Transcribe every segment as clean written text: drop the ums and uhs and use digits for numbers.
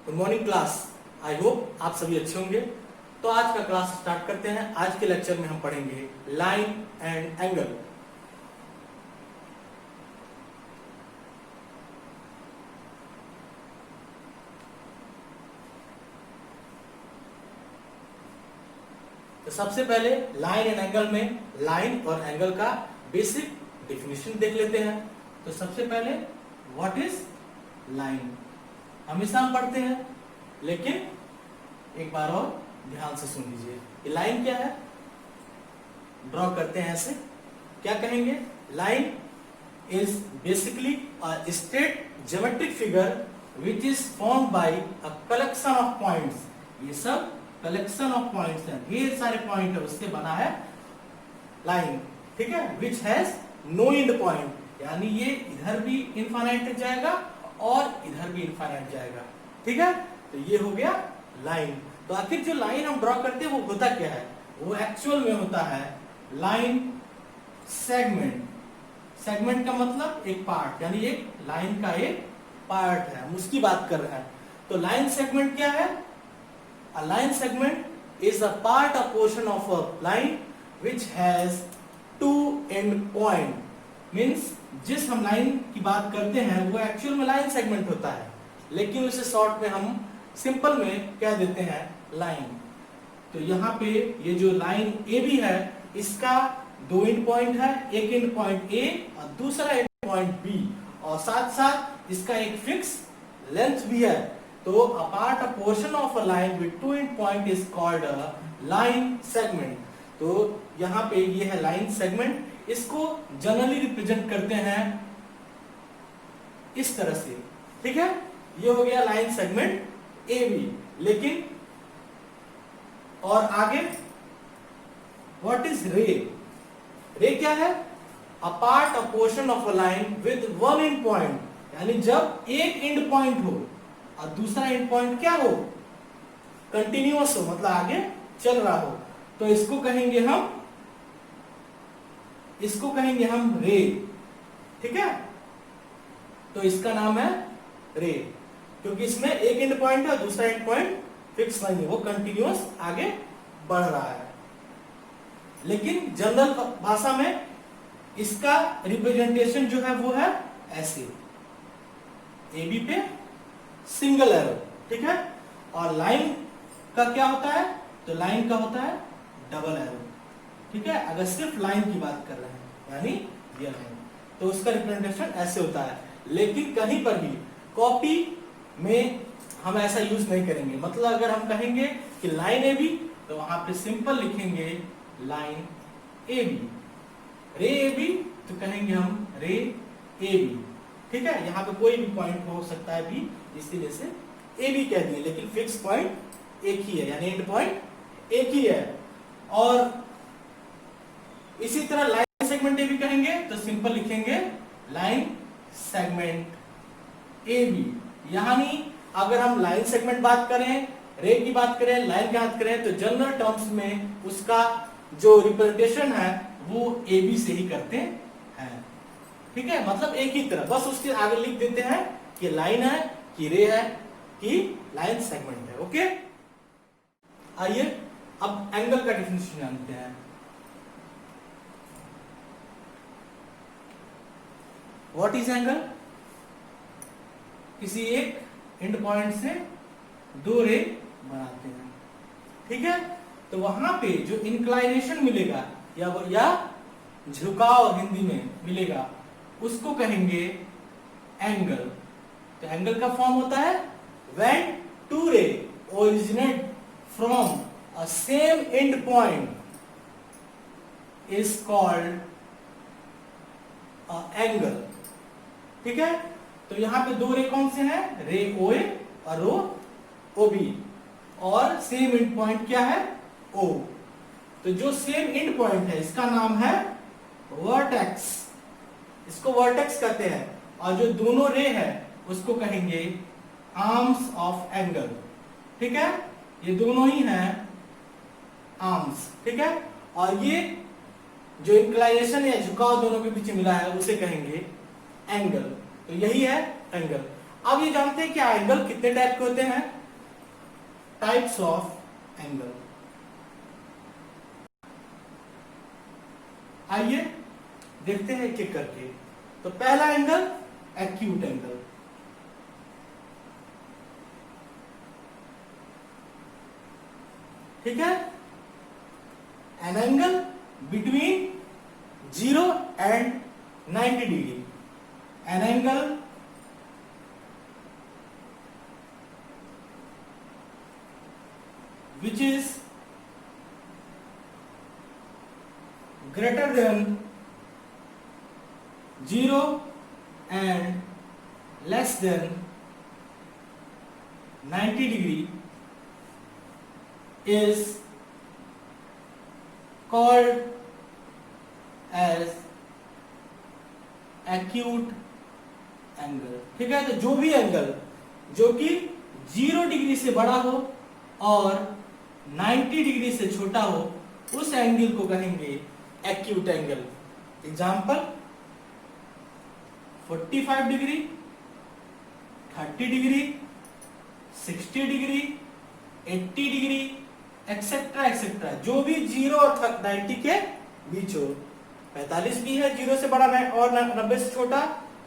Good morning class. I hope आप सभी अच्छे होंगे। तो आज का क्लास स्टार्ट करते हैं। आज के लेक्चर में हम पढ़ेंगे लाइन एंड एंगल। तो सबसे पहले लाइन एंड एंगल में लाइन और एंगल का बेसिक डेफिनेशन देख लेते हैं। तो सबसे पहले व्हाट इज लाइन, हमेशा हम पढ़ते हैं, लेकिन एक बार और ध्यान से सुन लीजिए। ये लाइन क्या है, ड्रॉ करते हैं ऐसे। क्या कहेंगे? Line is basically a straight geometric figure which is formed by a collection of points. ये सब कलेक्शन ऑफ पॉइंट्स है, ढेर सारे पॉइंट है, उससे बना है लाइन। ठीक है, which has no end point, यानी ये इधर भी इनफाइनाइट जाएगा और इधर भी इनफाइनाइट जाएगा। ठीक है, तो ये हो गया लाइन। तो आखिर जो लाइन हम ड्रॉ करते हैं वो होता क्या है? वो एक्चुअल में होता है लाइन सेगमेंट। सेगमेंट का मतलब एक पार्ट, यानी एक लाइन का एक पार्ट है, हम उसकी बात कर रहे हैं। तो लाइन सेगमेंट क्या है? A line segment is a part or portion of a line which has two end point. Means जिस हम लाइन की बात करते हैं वो एक्चुअल में लाइन सेगमेंट होता है, लेकिन उसे शॉर्ट में हम सिंपल में कह देते हैं लाइन। तो यहाँ पे ये जो लाइन ए बी है, इसका दो एंड पॉइंट है, एक एंड पॉइंट ए और दूसरा एंड पॉइंट बी, और साथ साथ इसका एक फिक्स लेंथ भी है। तो a part a portion of a line with two end point is called a line segment। तो यहाँ पे ये है लाइन सेगमेंट। इसको जनरली रिप्रेजेंट करते हैं इस तरह से। ठीक है, ये हो गया लाइन सेगमेंट ए बी। लेकिन और आगे व्हाट इज रे? रे क्या है? A part a portion of a line with one and point, यानी जब एक एंड पॉइंट हो और दूसरा एंड पॉइंट क्या हो? कंटिन्यूअस हो, मतलब आगे चल रहा हो, तो इसको कहेंगे हम रे। ठीक है, तो इसका नाम है रे, क्योंकि इसमें एक एंड पॉइंट है, दूसरा एंड पॉइंट फिक्स नहीं है, वो कंटिन्यूअस आगे बढ़ रहा है। लेकिन जनरल भाषा में इसका रिप्रेजेंटेशन जो है वो है ऐसे, ए बी पे सिंगल एरो। ठीक है, और लाइन का क्या होता है? तो लाइन का होता है डबल एरो। ठीक है, अगर सिर्फ लाइन की बात कर रहे हैं, यानी ये लाइन, तो उसका रिप्रेजेंटेशन ऐसे होता है। लेकिन कहीं पर भी कॉपी में हम ऐसा यूज नहीं करेंगे। मतलब अगर हम कहेंगे कि लाइन ए बी, तो वहां पे सिंपल लिखेंगे लाइन ए बी। रे ए बी, तो कहेंगे हम रे ए बी। ठीक है, यहाँ पे कोई भी पॉइंट हो सकता है बी, इसीलिए से ए बी कह दिए, लेकिन फिक्स पॉइंट एक ही है, यानी एंड पॉइंट एक ही है। और इसी तरह लाइन सेगमेंट ए बी कहेंगे तो सिंपल लिखेंगे लाइन सेगमेंट ए बी। यानी अगर हम लाइन सेगमेंट बात करें, रे की बात करें, लाइन की बात करें, तो जनरल टर्म्स में उसका जो रिप्रेजेंटेशन है वो ए बी से ही करते हैं। ठीक है, मतलब एक ही तरह, बस उसके आगे लिख देते हैं कि लाइन है, कि रे है, कि लाइन सेगमेंट है। ओके, आइए अब एंगल का डेफिनेशन जानते हैं। What is angle? किसी एक एंड पॉइंट से दो रे बनाते हैं। ठीक है, तो वहां पे जो इंक्लाइनेशन मिलेगा या झुकाव हिंदी में मिलेगा, उसको कहेंगे एंगल। तो एंगल का फॉर्म होता है when two ray originate from a same end point is called angle। ठीक है, तो यहाँ पे दो रे कौन से हैं? रे ओ ए और रो ओ बी, और सेम एंड पॉइंट क्या है? ओ। तो जो सेम एंड पॉइंट है इसका नाम है वर्टेक्स, इसको वर्टेक्स कहते हैं। और जो दोनों रे है उसको कहेंगे आर्म्स ऑफ एंगल। ठीक है, ये दोनों ही हैं आर्म्स। ठीक है, और ये जो इंक्लाइनेशन या झुकाव दोनों के पीछे मिला है उसे कहेंगे एंगल। तो यही है एंगल। अब ये जानते हैं क्या एंगल कितने टाइप के होते हैं, टाइप्स ऑफ एंगल। आइए देखते हैं एक एक करके। तो पहला एंगल एक्यूट एंगल, ठीक है, an angle between 0 and 90 degree, an angle which is greater than 0 and less than 90 degree is called as acute angle. ठीक है, तो जो भी एंगल जो कि 0 डिग्री से बड़ा हो और 90 डिग्री से छोटा हो, उस एंगल को कहेंगे acute angle. Example 45 degree, 30 degree, 60 degree, 80 degree, etcetera etcetera, जो भी 0 और 90 के बीच हो। 45 भी है 0 से बड़ा और 90 से छोटा,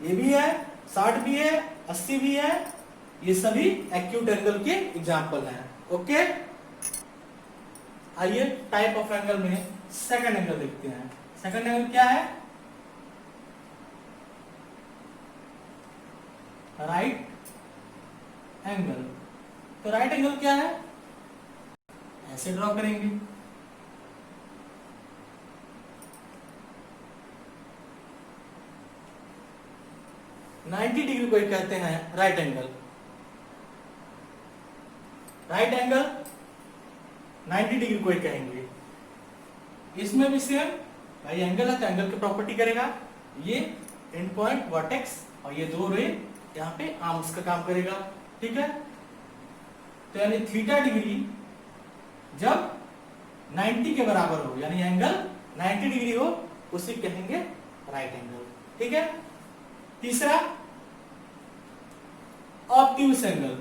ये भी है, 60 भी है, 80 भी है, ये सभी एक्यूट एंगल के एग्जाम्पल हैं। ओके, आइए टाइप ऑफ एंगल में सेकंड एंगल देखते हैं। सेकंड एंगल क्या है, राइट एंगल। तो राइट एंगल क्या है, ऐसे ड्रॉ करेंगे, नाइन्टी डिग्री को कहते हैं right angle. Right angle 90 degree को कहेंगे। इसमें भी सेम भाई, एंगल है तो एंगल की प्रॉपर्टी करेगा, ये एंड पॉइंट वर्टेक्स और ये दो रे यहाँ पे आर्म्स का काम करेगा। ठीक है, तो यानी थीटा डिग्री जब 90 के बराबर हो, यानी एंगल 90 डिग्री हो, उसे कहेंगे राइट एंगल। ठीक है, तीसरा obtuse angle.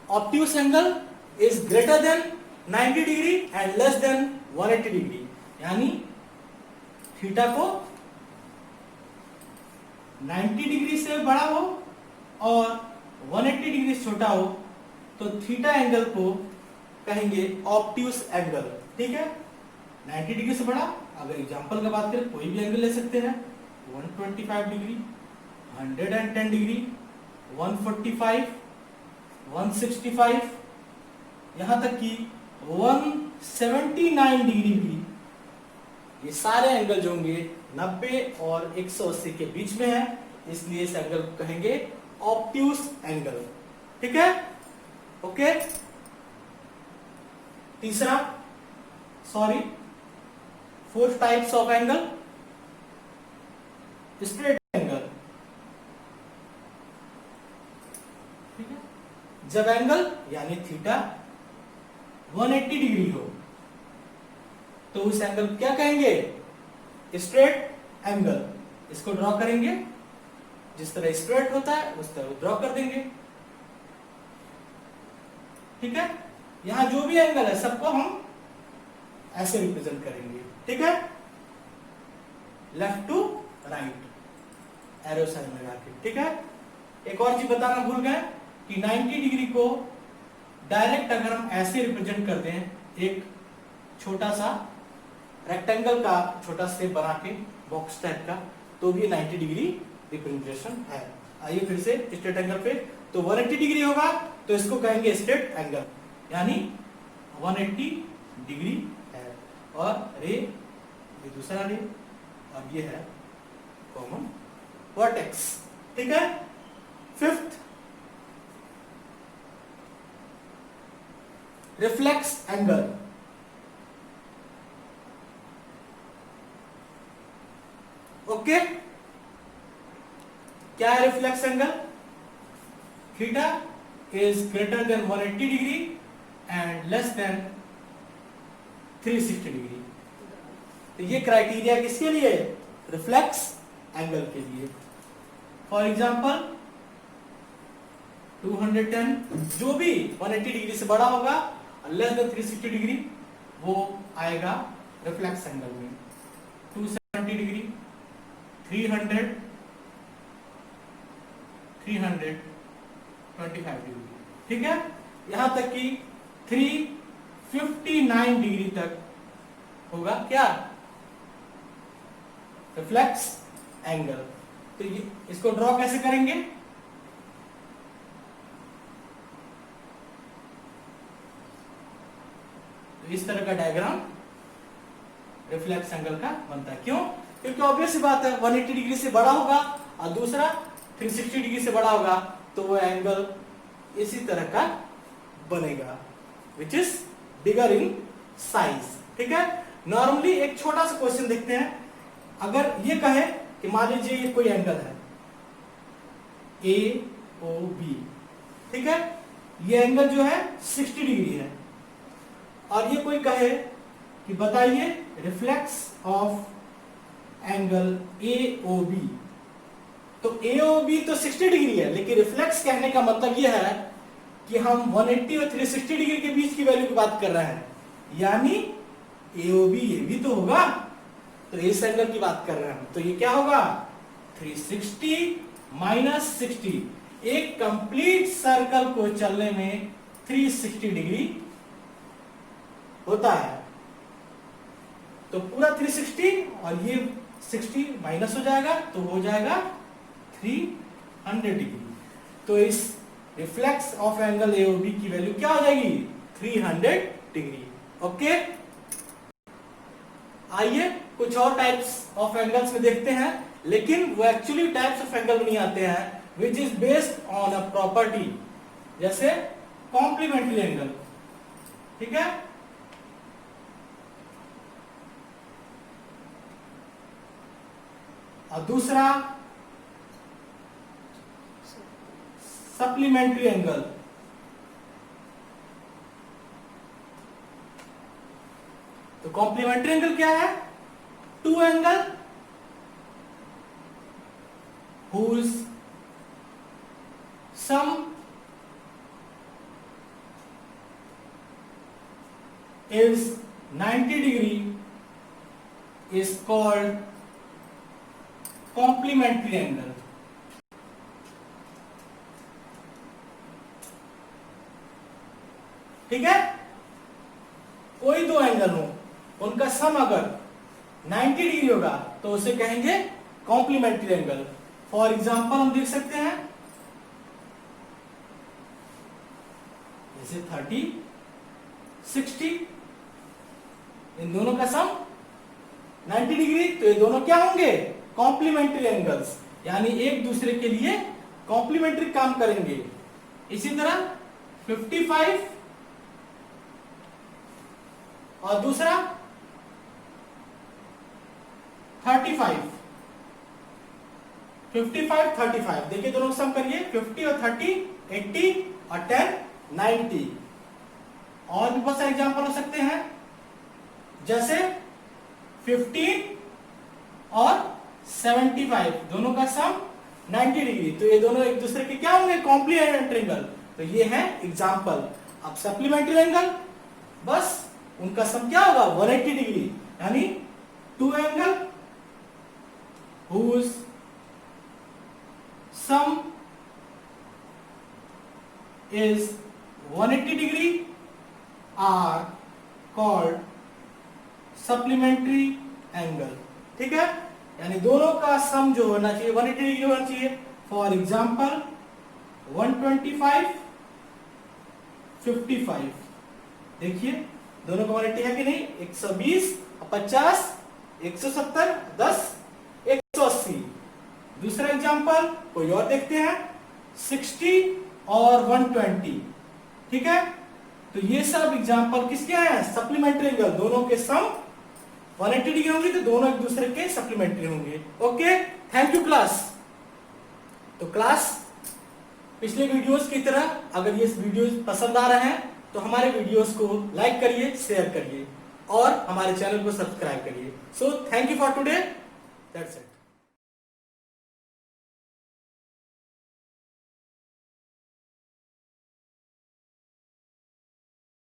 Obtuse angle is greater than 90 degree and less than 180 degree, यानी थीटा को 90 डिग्री से बड़ा हो और 180 डिग्री से छोटा हो, तो थीटा एंगल को कहेंगे ऑब्ट्यूस एंगल। ठीक है, 90 डिग्री से बड़ा, अगर एग्जांपल का बात करें कोई भी एंगल ले सकते हैं, 125 डिग्री, 110 डिग्री, 145, 165, यहां तक कि 179 डिग्री भी, ये सारे एंगल जो होंगे 90 और 180 के बीच में है, इसलिए इस एंगल को कहेंगे ऑब्ट्यूस एंगल। ठीक है, ओके। तीसरा, sorry, fourth types of angle, straight angle. ठीक है, जब एंगल यानी थीटा 180 डिग्री हो, तो उस एंगल क्या कहेंगे, स्ट्रेट एंगल। इसको ड्रॉ करेंगे, जिस तरह स्ट्रेट होता है उस तरह ड्रॉ कर देंगे। ठीक है, यहां जो भी एंगल है सबको हम ऐसे रिप्रेजेंट करेंगे। ठीक है, left to right arrow sign लगा के। ठीक है, एक और चीज बताना भूल गए कि 90 डिग्री को डायरेक्ट अगर हम ऐसे रिप्रेजेंट कर दें, एक छोटा सा रेक्टेंगल का छोटा शेप बना के बॉक्स टाइप का, तो भी 90 डिग्री रिप्रेजेंटेशन है। आइए फिर से स्ट्रेट एंगल पे, तो 180 डिग्री होगा तो इसको कहेंगे स्ट्रेट एंगल, यानी 180 डिग्री है। और रे, ये दूसरा रे, और ये है कॉमन वर्टेक्स। ठीक है, फिफ्थ, रिफ्लेक्स एंगल। ओके, क्या है reflex angle, theta is greater than 180 degree and less than 360 degree. तो ये क्राइटेरिया किसके लिए, रिफ्लेक्स एंगल के लिए। फॉर एग्जाम्पल 210 जो भी 180 डिग्री से बड़ा होगा लेस देन 360 डिग्री वो आएगा रिफ्लेक्स एंगल में। 270 डिग्री, 300, 325 डिग्री, ठीक है। यहां तक कि 359 डिग्री तक होगा क्या, रिफ्लेक्स एंगल। तो ये इसको ड्रॉ कैसे करेंगे, तो इस तरह का डायग्राम रिफ्लेक्स एंगल का बनता है। क्यों, क्योंकि ऑब्वियस सी बात है 180 डिग्री से बड़ा होगा और दूसरा 360 डिग्री से बड़ा होगा तो वो एंगल इसी तरह का बनेगा, which is bigger in size, ठीक है। नॉर्मली एक छोटा सा क्वेश्चन देखते हैं। अगर ये कहे कि मान लीजिए ये कोई एंगल है AOB, ठीक है, ये एंगल जो है 60 डिग्री है, और ये कोई कहे कि बताइए रिफ्लेक्स ऑफ एंगल AOB, तो AOB तो 60 डिग्री है, लेकिन रिफ्लेक्स कहने का मतलब यह है कि हम 180 और 360 डिग्री के बीच की वैल्यू की बात कर रहे हैं, यानी AOB ये भी तो होगा, तो इस एंगल की बात कर रहे हैं। तो ये क्या होगा 360 माइनस 60, एक कंप्लीट सर्कल को चलने में 360 डिग्री होता है, तो पूरा 360 और ये 60 माइनस हो जाएगा तो हो जाएगा 300 डिग्री। तो इस रिफ्लेक्स ऑफ एंगल AOB की वैल्यू क्या हो जाएगी 300 डिग्री। ओके, आइए कुछ और टाइप्स ऑफ एंगल्स में देखते हैं, लेकिन वो एक्चुअली टाइप्स ऑफ एंगल में नहीं आते हैं, which is based on a property, जैसे कॉम्प्लीमेंट्री एंगल, ठीक है। और दूसरा सप्लीमेंट्री एंगल। तो कॉम्प्लीमेंट्री एंगल क्या है, two angle whose sum is 90 degree is called complementary angle। ठीक है, कोई दो एंगल हो, उनका सम अगर 90 डिग्री होगा तो उसे कहेंगे कॉम्प्लीमेंट्री एंगल। फॉर एग्जाम्पल हम देख सकते हैं जैसे 30, 60, इन दोनों का सम 90 डिग्री, तो ये दोनों क्या होंगे कॉम्प्लीमेंट्री एंगल्स, यानी एक दूसरे के लिए कॉम्प्लीमेंट्री काम करेंगे। इसी तरह 55 और दूसरा 35, 55, 35, देखिए दोनों सम करिए, 50 और 30 80 और 10 90। और भी बहुत सारे एग्जाम्पल हो सकते हैं, जैसे 15 और 75, दोनों का सम 90 डिग्री, तो ये दोनों एक दूसरे के क्या होंगे कॉम्प्लीमेंट्री एंगल। तो ये है एग्जाम्पल। अब सप्लीमेंट्री एंगल, बस उनका सम क्या होगा 180 डिग्री, यानी two angle whose sum is 180 degree are called supplementary angle। ठीक है, यानी दोनों का सम जो होना चाहिए 180 डिग्री होना चाहिए। फॉर एग्जाम्पल 125, 55, देखिए दोनों का 180 है कि नहीं, 120 और 50, 170, 10, 180। दूसरा एग्जांपल कोई और देखते हैं, 60 और 120, ठीक है। तो ये सब एग्जांपल किसके हैं सप्लीमेंट्री एंगल, दोनों के सम 180 डिग्री होंगे, तो दोनों एक दूसरे के सप्लीमेंट्री होंगे। Okay, thank you class. तो क्लास पिछले वीडियोस की तरह अगर ये वीडियोस पसंद आ रहे हैं तो हमारे वीडियोस को लाइक करिए, शेयर करिए और हमारे चैनल को सब्सक्राइब करिए। So thank you for today. That's it.